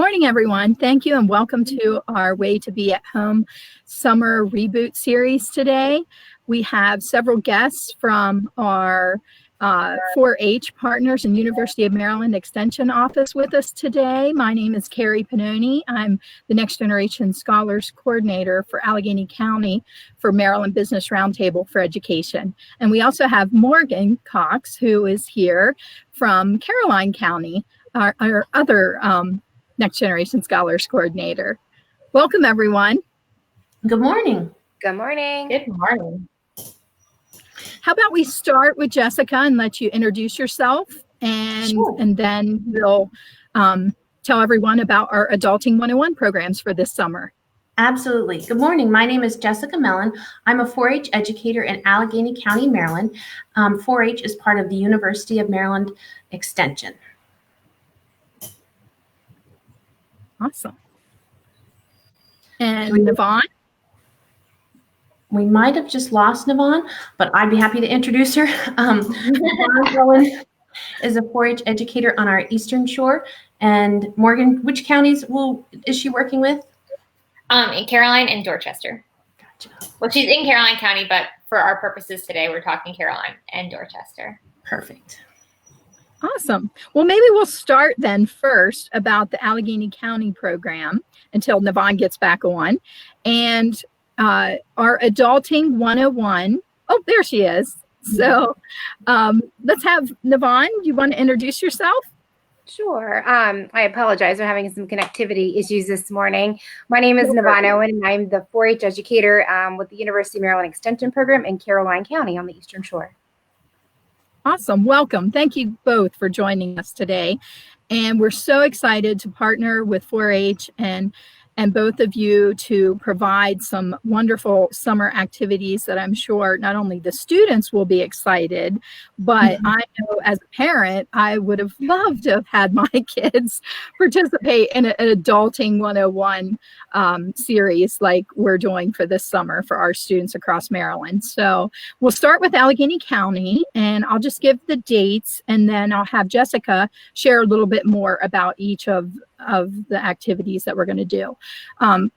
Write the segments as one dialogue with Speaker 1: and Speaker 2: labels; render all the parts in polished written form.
Speaker 1: morning, everyone. Thank you and welcome to our Way to Be at Home Summer Reboot series today. We have several guests from our 4-H partners and University of Maryland Extension Office with us today. My name is Carrie Pannoni. I'm the Next Generation Scholars Coordinator for Allegheny County for Maryland Business Roundtable for Education. And we also have Morgan Cox, who is here from Caroline County, our other Next Generation Scholars Coordinator. Welcome, everyone.
Speaker 2: Good morning.
Speaker 3: Good morning.
Speaker 2: Good morning.
Speaker 1: How about we start with Jessica and let you introduce yourself, and
Speaker 2: Sure.
Speaker 1: and then we'll tell everyone about our Adulting 101 programs for this summer.
Speaker 2: Absolutely. Good morning. My name is Jessica Mellon. I'm a 4-H educator in Allegheny County, Maryland. 4-H is part of the University of Maryland Extension.
Speaker 1: Awesome. And Navonne?
Speaker 2: We might have just lost Navonne, but I'd be happy to introduce her. Navonne Owen is a 4-H educator on our Eastern Shore. And Morgan, which counties is she working with?
Speaker 3: In Caroline and Dorchester.
Speaker 2: Gotcha.
Speaker 3: Well, she's in Caroline County, but for our purposes today, we're talking Caroline and Dorchester.
Speaker 2: Perfect.
Speaker 1: Awesome. Well, maybe we'll start then first about the Allegheny County program until Navonne gets back on. And our Adulting 101. Oh, there she is. So let's have Navonne. You want to introduce yourself?
Speaker 4: Sure. I apologize for having some connectivity issues this morning. My name is Navonne Owen, and I'm the 4-H educator with the University of Maryland Extension Program in Caroline County on the Eastern Shore.
Speaker 1: Awesome. Welcome. Thank you both for joining us today. And we're so excited to partner with 4-H and both of you to provide some wonderful summer activities that I'm sure not only the students will be excited, but I know as a parent, I would have loved to have had my kids participate in an Adulting 101 series like we're doing for this summer for our students across Maryland. So we'll start with Allegheny County, and I'll just give the dates, and then I'll have Jessica share a little bit more about each of the activities that we're going to do.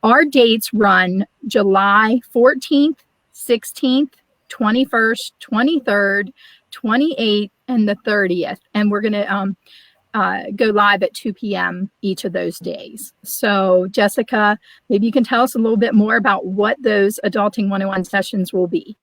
Speaker 1: Our dates run July 14th, 16th, 21st, 23rd, 28th, and the 30th. And we're going to go live at 2 p.m. each of those days. So Jessica, maybe you can tell us a little bit more about what those Adulting 101 sessions will be.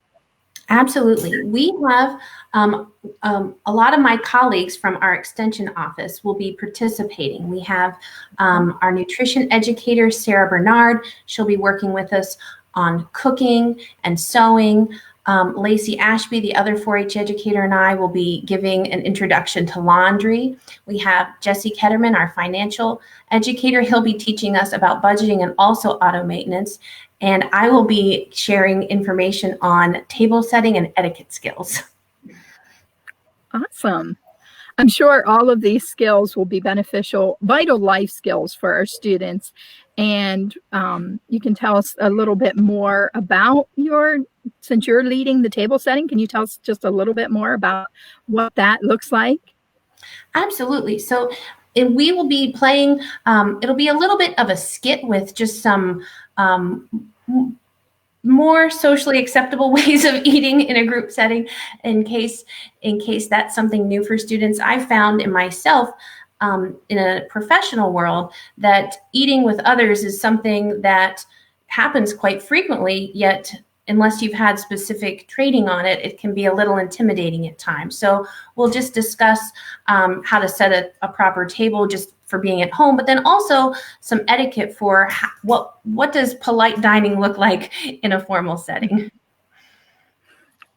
Speaker 2: Absolutely. We have a lot of my colleagues from our extension office will be participating. We have our nutrition educator, Sarah Bernard. She'll be working with us on cooking and sewing. Lacey Ashby, the other 4-H educator, and I will be giving an introduction to laundry. We have Jesse Ketterman, our financial educator. He'll be teaching us about budgeting and also auto maintenance. And I will be sharing information on table setting and etiquette skills.
Speaker 1: Awesome. I'm sure all of these skills will be beneficial, vital life skills for our students. And you can tell us a little bit more about since you're leading the table setting, can you tell us just a little bit more about what that looks like?
Speaker 2: Absolutely. So we will be playing, it'll be a little bit of a skit with just some more socially acceptable ways of eating in a group setting in case that's something new for students. I found in myself in a professional world that eating with others is something that happens quite frequently, yet unless you've had specific training on it, it can be a little intimidating at times. So we'll just discuss how to set a proper table just for being at home, but then also some etiquette for what does polite dining look like in a formal setting.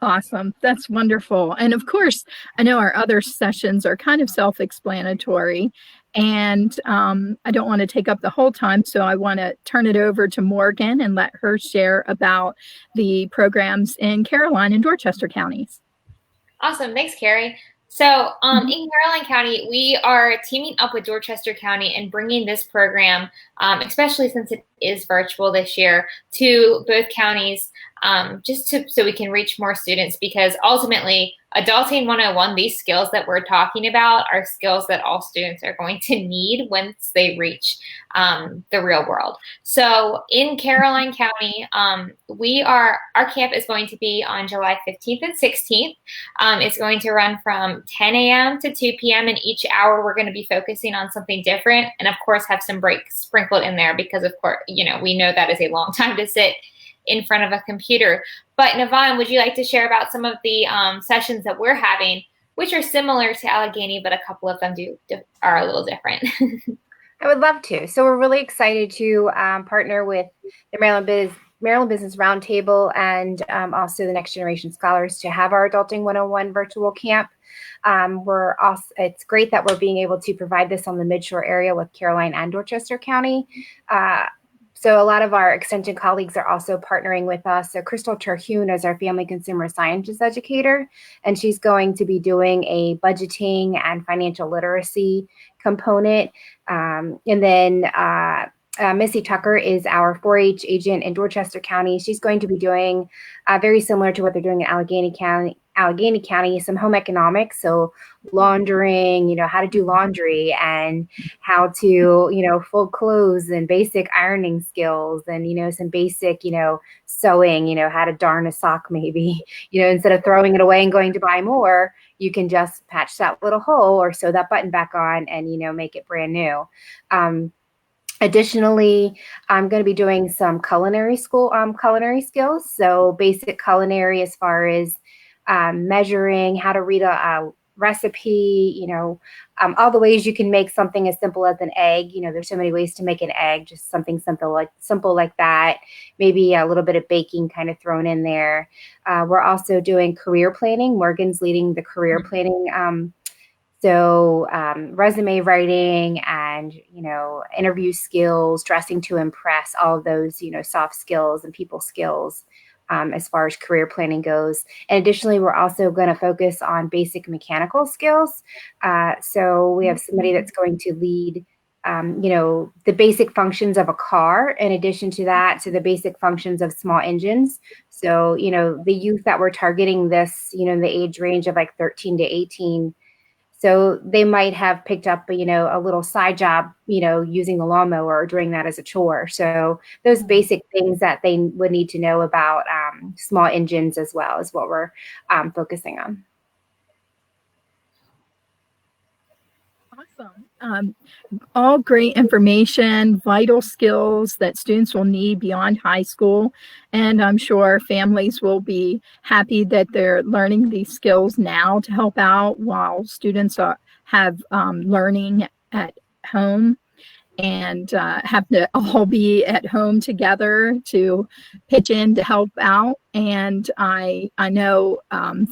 Speaker 1: Awesome. That's wonderful. And of course, I know our other sessions are kind of self-explanatory, and I don't want to take up the whole time, so I want to turn it over to Morgan and let her share about the programs in Caroline and Dorchester counties.
Speaker 3: Awesome. Thanks, Carrie. So in Caroline County, we are teaming up with Dorchester County and bringing this program, especially since it is virtual this year, to both counties so we can reach more students, because ultimately Adulting 101, these skills that we're talking about are skills that all students are going to need once they reach the real world. So in Caroline County, our camp is going to be on July 15th and 16th. It's going to run from 10 a.m. to 2 p.m. and each hour we're going to be focusing on something different, and of course have some breaks sprinkled in there because of course, we know that is a long time to sit in front of a computer. But Navonne, would you like to share about some of the sessions that we're having, which are similar to Allegheny, but a couple of them are a little different?
Speaker 4: I would love to. So we're really excited to partner with the Maryland Business Roundtable and also the Next Generation Scholars to have our Adulting 101 virtual camp. It's great that we're being able to provide this on the Midshore area with Caroline and Dorchester County. So a lot of our extension colleagues are also partnering with us. So Crystal Terhune is our family consumer sciences educator, and she's going to be doing a budgeting and financial literacy component. And then Missy Tucker is our 4-H agent in Dorchester County. She's going to be doing very similar to what they're doing in Allegheny County, some home economics, so laundering, how to do laundry and how to, fold clothes and basic ironing skills and, some basic, sewing, how to darn a sock maybe, instead of throwing it away and going to buy more, you can just patch that little hole or sew that button back on and, make it brand new. Additionally, I'm going to be doing some culinary skills. So basic culinary as far as measuring, how to read a recipe, all the ways you can make something as simple as an egg. There's so many ways to make an egg, just something simple like that. Maybe a little bit of baking kind of thrown in there. We're also doing career planning. Morgan's leading the career planning. So resume writing and, interview skills, dressing to impress, all of those, soft skills and people skills as far as career planning goes. And additionally, we're also going to focus on basic mechanical skills. So we have somebody that's going to lead, the basic functions of a car. In addition to that, so the basic functions of small engines. So, the youth that we're targeting this, in the age range of like 13 to 18, so they might have picked up, a little side job, using the lawnmower or doing that as a chore. So those basic things that they would need to know about small engines as well is what we're focusing on.
Speaker 1: Awesome. All great information, vital skills that students will need beyond high school. And I'm sure families will be happy that they're learning these skills now to help out while students have learning at home and have to all be at home together to pitch in to help out. And I know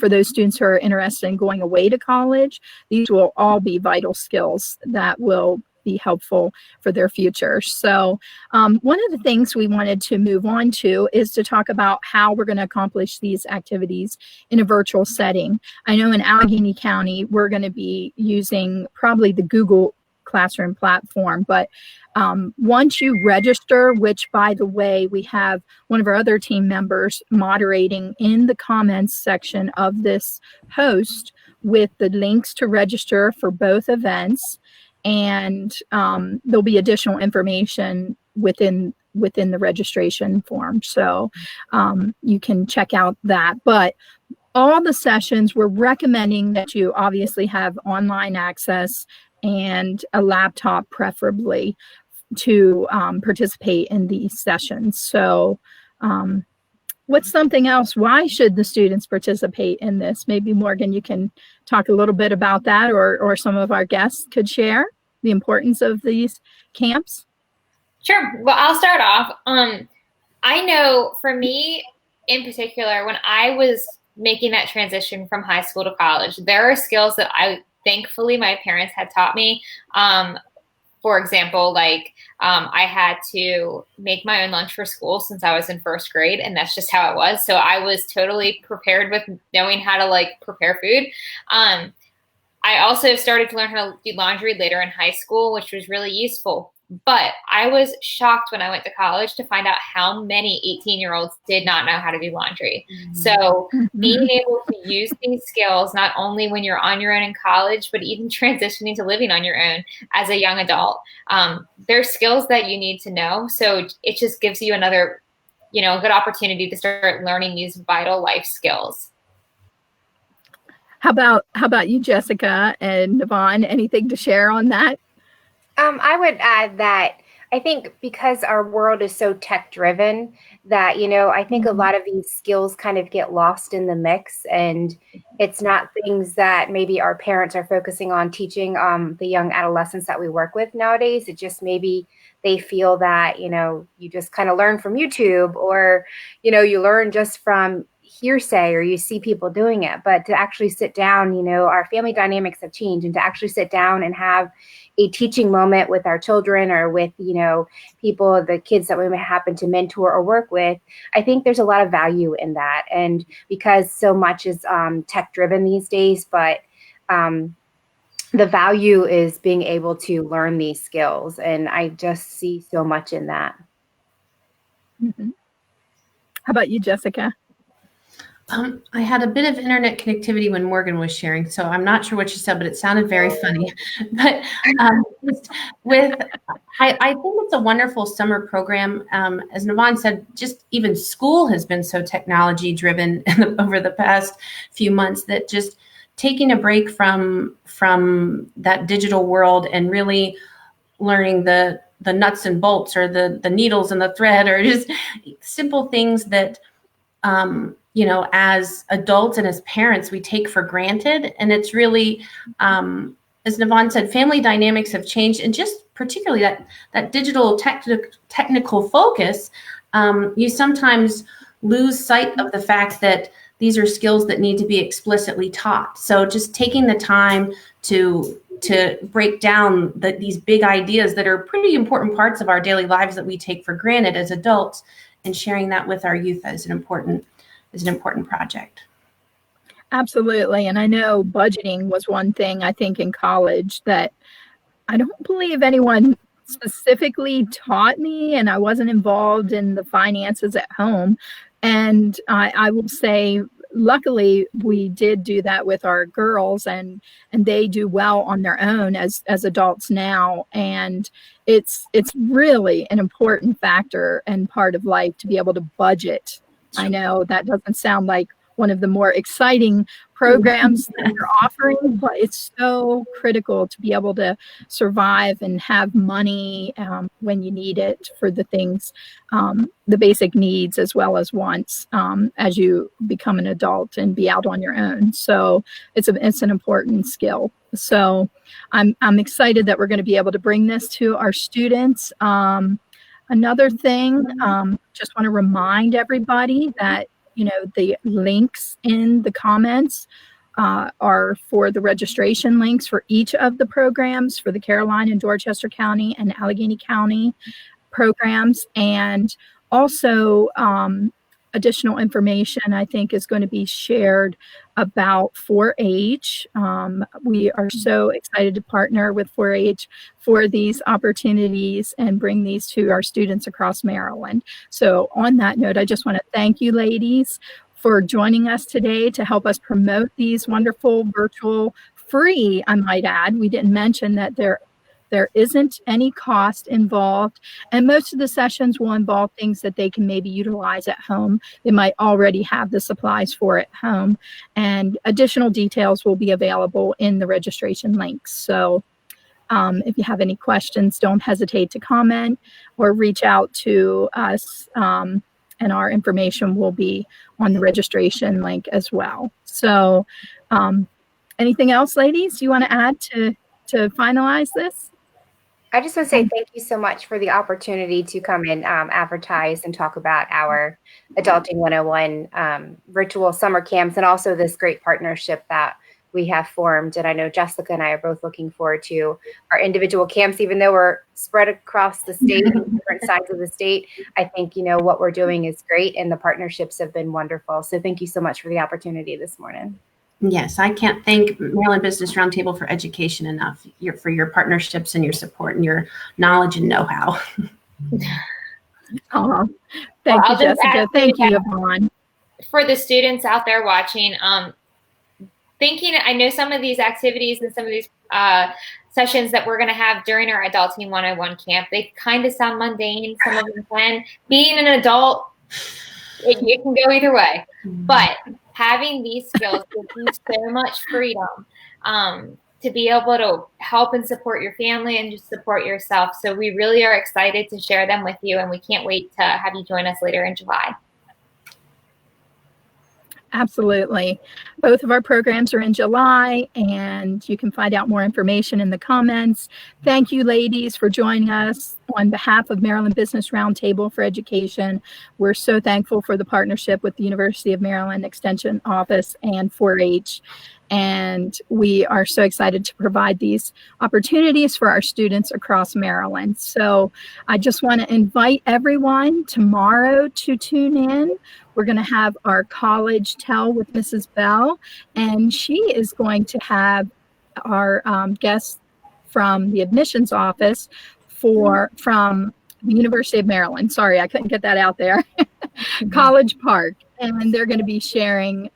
Speaker 1: for those students who are interested in going away to college, these will all be vital skills that will be helpful for their future. So one of the things we wanted to move on to is to talk about how we're going to accomplish these activities in a virtual setting. I know in Allegheny County, we're going to be using probably the Google Classroom platform, but once you register, which by the way, we have one of our other team members moderating in the comments section of this post with the links to register for both events, and there'll be additional information within the registration form, so you can check out that. But all the sessions, we're recommending that you obviously have online access and a laptop preferably to participate in these sessions. So what's something else? Why should the students participate in this? Maybe Morgan, you can talk a little bit about that, or some of our guests could share the importance of these camps.
Speaker 3: Sure. Well, I'll start off. I know for me in particular, when I was making that transition from high school to college, there are skills that thankfully my parents had taught me. For example, I had to make my own lunch for school since I was in first grade, and that's just how it was. So I was totally prepared with knowing how to prepare food. I also started to learn how to do laundry later in high school, which was really useful. But I was shocked when I went to college to find out how many 18-year-olds did not know how to do laundry. So being able to use these skills, not only when you're on your own in college, but even transitioning to living on your own as a young adult, there's skills that you need to know. So it just gives you another, good opportunity to start learning these vital life skills.
Speaker 1: How about you, Jessica and Navonne? Anything to share on that?
Speaker 4: I would add that I think because our world is so tech driven that, I think a lot of these skills kind of get lost in the mix, and it's not things that maybe our parents are focusing on teaching the young adolescents that we work with nowadays. It just maybe they feel that, you just kind of learn from YouTube, or, you learn just from hearsay, or you see people doing it. But to actually sit down, our family dynamics have changed, and to actually sit down and have a teaching moment with our children, or with, people, the kids that we may happen to mentor or work with, I think there's a lot of value in that. And because so much is tech driven these days, but the value is being able to learn these skills. And I just see so much in that.
Speaker 1: Mm-hmm. How about you, Jessica?
Speaker 2: I had a bit of internet connectivity when Morgan was sharing, so I'm not sure what she said, but it sounded very funny. But I think it's a wonderful summer program. As Navonne said, just even school has been so technology driven over the past few months that just taking a break from that digital world and really learning the nuts and bolts, or the needles and the thread, or just simple things that as adults and as parents, we take for granted. And it's really, as Navonne said, family dynamics have changed, and just particularly that digital technical focus, you sometimes lose sight of the fact that these are skills that need to be explicitly taught. So just taking the time to break down these big ideas that are pretty important parts of our daily lives that we take for granted as adults, and sharing that with our youth is an important project.
Speaker 1: Absolutely. And I know budgeting was one thing, I think, in college that I don't believe anyone specifically taught me, and I wasn't involved in the finances at home. And I will say, luckily, we did do that with our girls, and they do well on their own as adults now. And it's really an important factor and part of life to be able to budget. I know that doesn't sound like one of the more exciting programs that you're offering, but it's so critical to be able to survive and have money when you need it for the things, the basic needs as well as wants, as you become an adult and be out on your own. So it's an important skill. So I'm excited that we're going to be able to bring this to our students. Another thing, just want to remind everybody that the links in the comments are for the registration links for each of the programs, for the Caroline and Dorchester County and Allegheny County programs. And also additional information, I think, is going to be shared about 4-H. We are so excited to partner with 4-H for these opportunities and bring these to our students across Maryland. So on that note, I just want to thank you, ladies, for joining us today to help us promote these wonderful virtual, free, I might add. We didn't mention that there isn't any cost involved, and most of the sessions will involve things that they can maybe utilize at home. They might already have the supplies for at home, and additional details will be available in the registration links. So if you have any questions, don't hesitate to comment or reach out to us, and our information will be on the registration link as well. So anything else, ladies, you want to add to finalize this?
Speaker 4: I just want to say thank you so much for the opportunity to come and advertise and talk about our Adulting 101 virtual summer camps, and also this great partnership that we have formed. And I know Jessica and I are both looking forward to our individual camps, even though we're spread across the state, different sides of the state. I think, what we're doing is great, and the partnerships have been wonderful. So thank you so much for the opportunity this morning.
Speaker 2: Yes, I can't thank Maryland Business Roundtable for education enough, for your partnerships and your support and your knowledge and know-how.
Speaker 1: Oh, thank you, Jessica. Thank you, Yvonne.
Speaker 3: For the students out there watching, thinking, I know some of these activities and some of these sessions that we're going to have during our Adulting 101 camp, they kind of sound mundane. Some of them can. Being an adult, it can go either way. But having these skills gives you so much freedom to be able to help and support your family and just support yourself. So we really are excited to share them with you, and we can't wait to have you join us later in July.
Speaker 1: Absolutely. Both of our programs are in July, and you can find out more information in the comments. Thank you, ladies, for joining us on behalf of Maryland Business Roundtable for Education. We're so thankful for the partnership with the University of Maryland Extension Office and 4-H. And we are so excited to provide these opportunities for our students across Maryland. So I just want to invite everyone tomorrow to tune in. We're going to have our college tell with Mrs. Bell, and she is going to have our guests from the admissions office from the University of Maryland. Sorry, I couldn't get that out there. College Park. And they're going to be sharing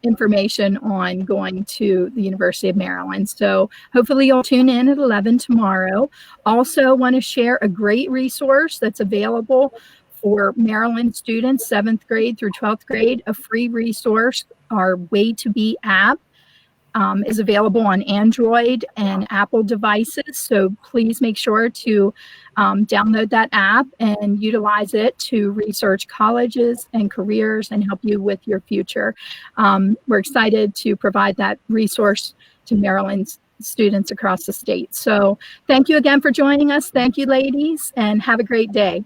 Speaker 1: information on going to the University of Maryland. So hopefully you'll tune in at 11 tomorrow. Also want to share a great resource that's available for Maryland students, 7th grade through 12th grade. A free resource, our Way to Be app, is available on Android and Apple devices. So please make sure to download that app and utilize it to research colleges and careers and help you with your future. We're excited to provide that resource to Maryland's students across the state. So thank you again for joining us. Thank you, ladies, and have a great day.